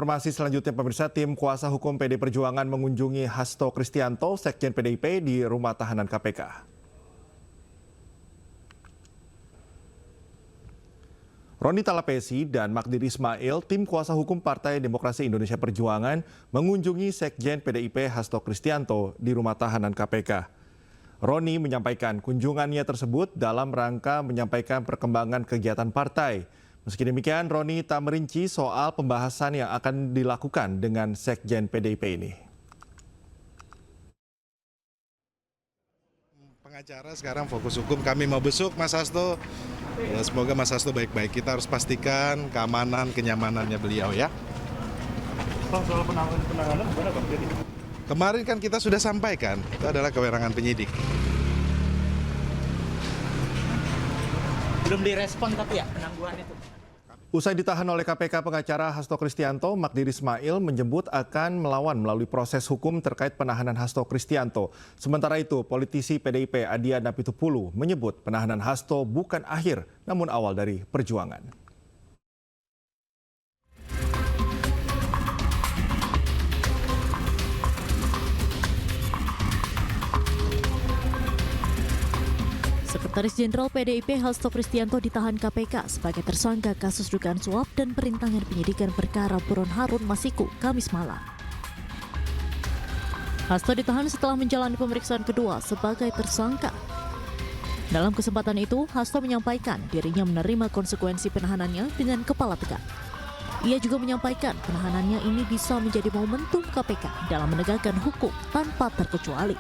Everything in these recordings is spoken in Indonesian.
Informasi selanjutnya pemirsa, tim kuasa hukum PD Perjuangan mengunjungi Hasto Kristianto, Sekjen PDIP di rumah tahanan KPK. Roni Talapesi dan Magdir Ismail, tim kuasa hukum Partai Demokrasi Indonesia Perjuangan, mengunjungi Sekjen PDIP Hasto Kristianto di rumah tahanan KPK. Roni menyampaikan kunjungannya tersebut dalam rangka menyampaikan perkembangan kegiatan partai. Meski demikian, Roni tak merinci soal pembahasan yang akan dilakukan dengan Sekjen PDIP ini. Pengacara sekarang fokus hukum, kami mau besuk Mas Hasto. Semoga Mas Hasto baik-baik. Kita harus pastikan keamanan, kenyamanannya beliau ya. Soal penanganan gimana Bang? Kemarin kan kita sudah sampaikan, itu adalah kewenangan penyidik. Belum direspon tapi ya penangguhan itu. Usai ditahan oleh KPK, pengacara Hasto Kristianto, Magdir Ismail menyebut akan melawan melalui proses hukum terkait penahanan Hasto Kristianto. Sementara itu, politisi PDIP Adhiana Pitupulu menyebut penahanan Hasto bukan akhir, namun awal dari perjuangan. Sekretaris Jenderal PDIP Hasto Kristianto ditahan KPK sebagai tersangka kasus dugaan suap dan perintangan penyidikan perkara buron Harun Masiku, Kamis malam. Hasto ditahan setelah menjalani pemeriksaan kedua sebagai tersangka. Dalam kesempatan itu, Hasto menyampaikan dirinya menerima konsekuensi penahanannya dengan kepala tegak. Ia juga menyampaikan penahanannya ini bisa menjadi momentum KPK dalam menegakkan hukum tanpa terkecuali.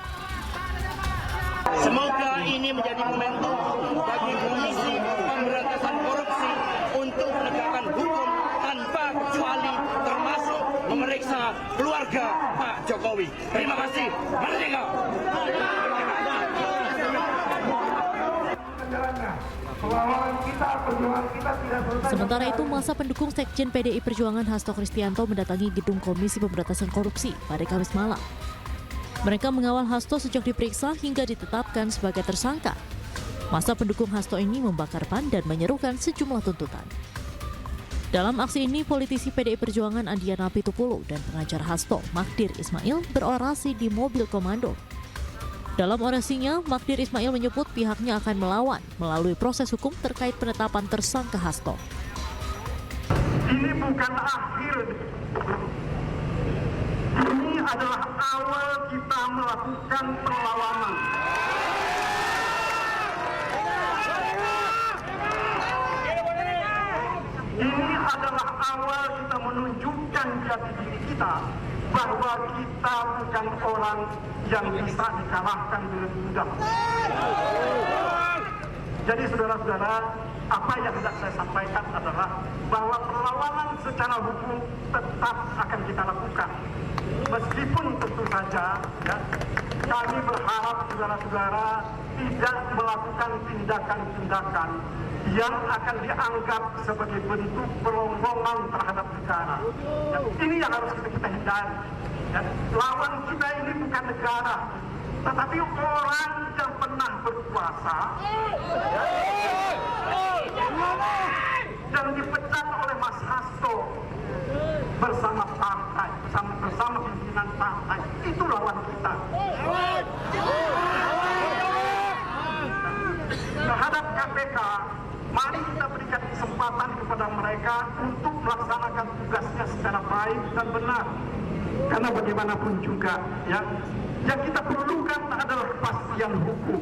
Semoga ini menjadi momentum bagi Komisi Pemberantasan Korupsi untuk menegakkan hukum tanpa kecuali, termasuk memeriksa keluarga Pak Jokowi. Terima kasih. Merdeka! Sementara itu, masa pendukung Sekjen PDI Perjuangan Hasto Kristianto mendatangi gedung Komisi Pemberantasan Korupsi pada Kamis malam. Mereka mengawal Hasto sejak diperiksa hingga ditetapkan sebagai tersangka. Masa pendukung Hasto ini membakar ban dan menyerukan sejumlah tuntutan. Dalam aksi ini, politisi PDI Perjuangan Adhiana Pitupulu dan pengacara Hasto, Magdir Ismail, berorasi di mobil komando. Dalam orasinya, Magdir Ismail menyebut pihaknya akan melawan melalui proses hukum terkait penetapan tersangka Hasto. Ini bukan akhir. Ini adalah awal kita melakukan perlawanan. Ini adalah awal kita menunjukkan jati diri kita bahwa kita bukan orang yang bisa dikalahkan dengan mudah. Jadi saudara-saudara, apa yang hendak saya sampaikan adalah bahwa perlawanan secara hukum tetap akan kita lakukan. Meskipun tentu saja ya, kami berharap saudara-saudara tidak melakukan tindakan-tindakan yang akan dianggap sebagai bentuk peronggongan terhadap negara. Ya, ini yang harus kita hindari. Ya, lawan kita ini bukan negara, tetapi orang yang pernah berkuasa dan dipecat oleh Mas Hasto bersama partai, bersama pimpinan partai. Itu lawan kita. Terhadap KPK, mari kita berikan kesempatan kepada mereka untuk melaksanakan tugasnya secara baik dan benar. Karena bagaimanapun juga, ya, yang kita perlukan adalah kepastian hukum.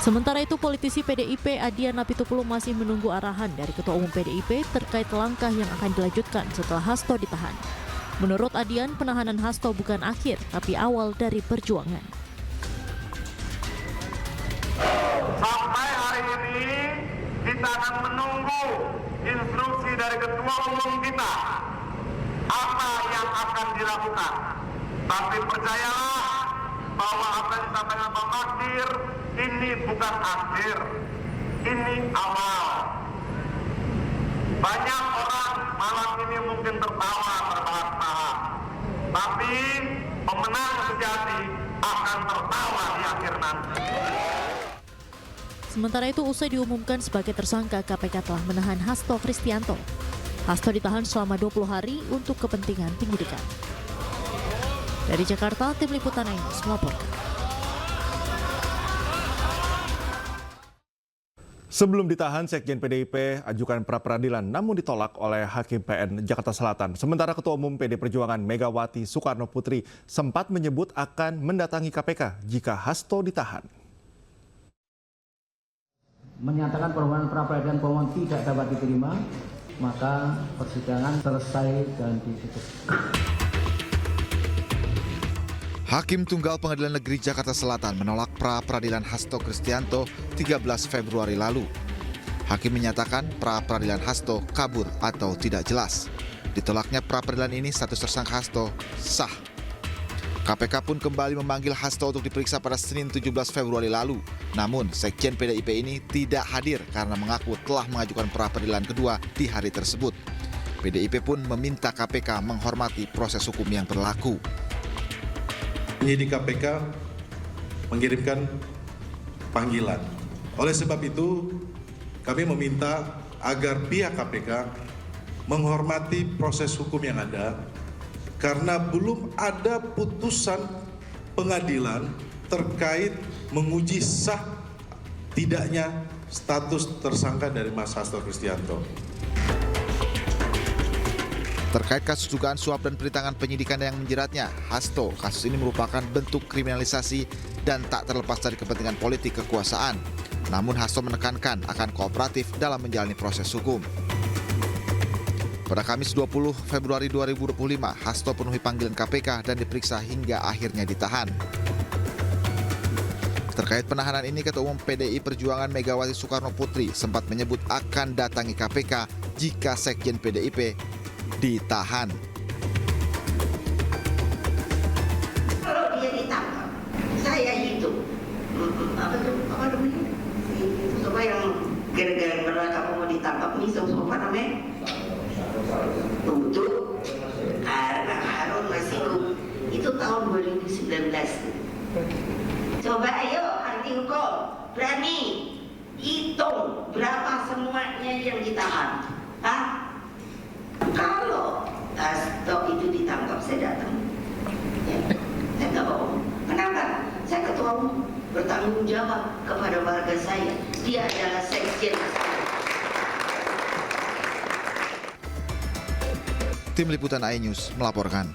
Sementara itu, politisi PDIP Adhiana Pitupulu masih menunggu arahan dari Ketua Umum PDIP terkait langkah yang akan dilanjutkan setelah Hasto ditahan. Menurut Adhian, penahanan Hasto bukan akhir, tapi awal dari perjuangan. Sampai hari ini kita akan menunggu instruksi dari Ketua Umum kita apa yang akan dilakukan. Tapi percayalah bahwa apa yang disampaikan Pak Magdir ini bukan akhir, ini awal. Banyak orang malam ini mungkin tertawa terbahak-bahak, tapi pemenang sejati akan tertawa di akhir nanti. Sementara itu, usai diumumkan sebagai tersangka, KPK telah menahan Hasto Kristianto. Hasto ditahan selama 20 hari untuk kepentingan penyidikan. Dari Jakarta, Tim Liputan iNews melaporkan. Sebelum ditahan, Sekjen PDIP ajukan pra-peradilan namun ditolak oleh Hakim PN Jakarta Selatan. Sementara Ketua Umum PD Perjuangan Megawati Soekarno Putri sempat menyebut akan mendatangi KPK jika Hasto ditahan. Menyatakan permohonan pra-peradilan pemohon tidak dapat diterima, maka persidangan selesai dan ditutup. Hakim Tunggal Pengadilan Negeri Jakarta Selatan menolak pra-peradilan Hasto Kristianto 13 Februari lalu. Hakim menyatakan pra-peradilan Hasto kabur atau tidak jelas. Ditolaknya pra-peradilan ini, status tersangka Hasto sah. KPK pun kembali memanggil Hasto untuk diperiksa pada Senin 17 Februari lalu. Namun, Sekjen PDIP ini tidak hadir karena mengaku telah mengajukan pra-peradilan kedua di hari tersebut. PDIP pun meminta KPK menghormati proses hukum yang berlaku. Penyidik KPK mengirimkan panggilan. Oleh sebab itu, kami meminta agar pihak KPK menghormati proses hukum yang ada, karena belum ada putusan pengadilan terkait menguji sah tidaknya status tersangka dari Mas Hasto Kristianto. Terkait kasus dugaan suap dan perintangan penyidikan yang menjeratnya Hasto, kasus ini merupakan bentuk kriminalisasi dan tak terlepas dari kepentingan politik kekuasaan. Namun Hasto menekankan akan kooperatif dalam menjalani proses hukum. Pada Kamis 20 Februari 2025, Hasto penuhi panggilan KPK dan diperiksa hingga akhirnya ditahan. Terkait penahanan ini, Ketua Umum PDI Perjuangan Megawati Soekarno Putri sempat menyebut akan datangi KPK jika Sekjen PDIP ditahan. Kalau dia ditangkap, saya hitung apa namanya? Siapa yang gara-gara kamu mau ditangkap nih, siapa namanya? Untuk Harun Masiku itu tahun 2019. Coba ayo ahli hukum berani hitung berapa semuanya yang ditahan. Kalau Hasto itu ditangkap, saya datang. Ya, saya nggak bohong. Kenapa? Saya ketua umum, bertanggung jawab kepada warga saya. Dia adalah sekjen saya. Tim Liputan iNews melaporkan.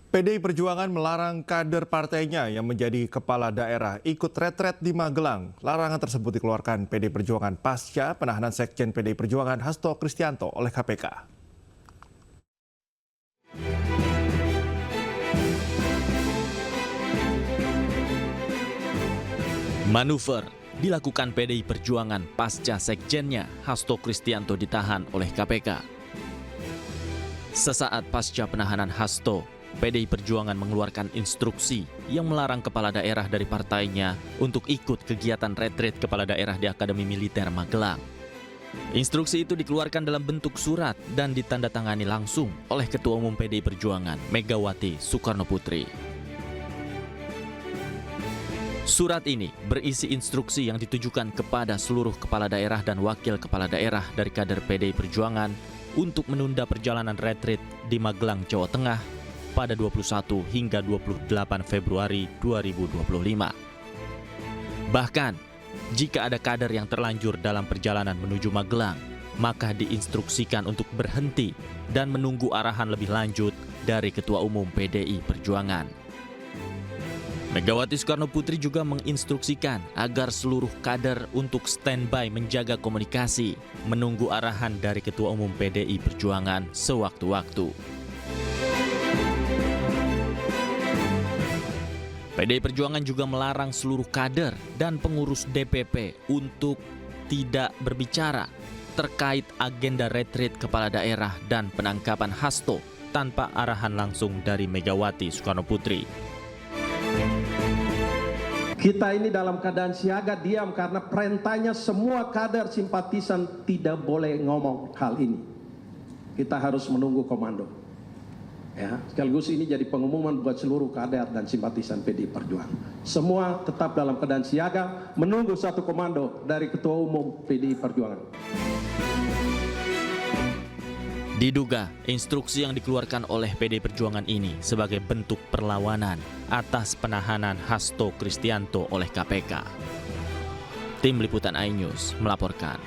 PDI Perjuangan melarang kader partainya yang menjadi kepala daerah ikut retret di Magelang. Larangan tersebut dikeluarkan PDI Perjuangan pasca penahanan Sekjen PDI Perjuangan Hasto Kristianto oleh KPK. Manuver dilakukan PDI Perjuangan pasca sekjennya Hasto Kristianto ditahan oleh KPK. Sesaat pasca penahanan Hasto, PDI Perjuangan mengeluarkan instruksi yang melarang kepala daerah dari partainya untuk ikut kegiatan retreat kepala daerah di Akademi Militer Magelang. Instruksi itu dikeluarkan dalam bentuk surat dan ditandatangani langsung oleh Ketua Umum PDI Perjuangan Megawati Soekarno Putri. Surat ini berisi instruksi yang ditujukan kepada seluruh kepala daerah dan wakil kepala daerah dari kader PDI Perjuangan untuk menunda perjalanan retreat di Magelang, Jawa Tengah pada 21 hingga 28 Februari 2025. Bahkan, jika ada kader yang terlanjur dalam perjalanan menuju Magelang, maka diinstruksikan untuk berhenti dan menunggu arahan lebih lanjut dari Ketua Umum PDI Perjuangan. Megawati Soekarno Putri juga menginstruksikan agar seluruh kader untuk standby menjaga komunikasi, menunggu arahan dari Ketua Umum PDI Perjuangan sewaktu-waktu. PDI Perjuangan juga melarang seluruh kader dan pengurus DPP untuk tidak berbicara terkait agenda retreat kepala daerah dan penangkapan Hasto tanpa arahan langsung dari Megawati Soekarno Putri. Kita ini dalam keadaan siaga diam karena perintahnya semua kader simpatisan tidak boleh ngomong hal ini. Kita harus menunggu komando. Ya, sekaligus ini jadi pengumuman buat seluruh kader dan simpatisan PDI Perjuangan. Semua tetap dalam keadaan siaga, menunggu satu komando dari Ketua Umum PDI Perjuangan. Diduga instruksi yang dikeluarkan oleh PDI Perjuangan ini sebagai bentuk perlawanan atas penahanan Hasto Kristianto oleh KPK. Tim Liputan iNews melaporkan.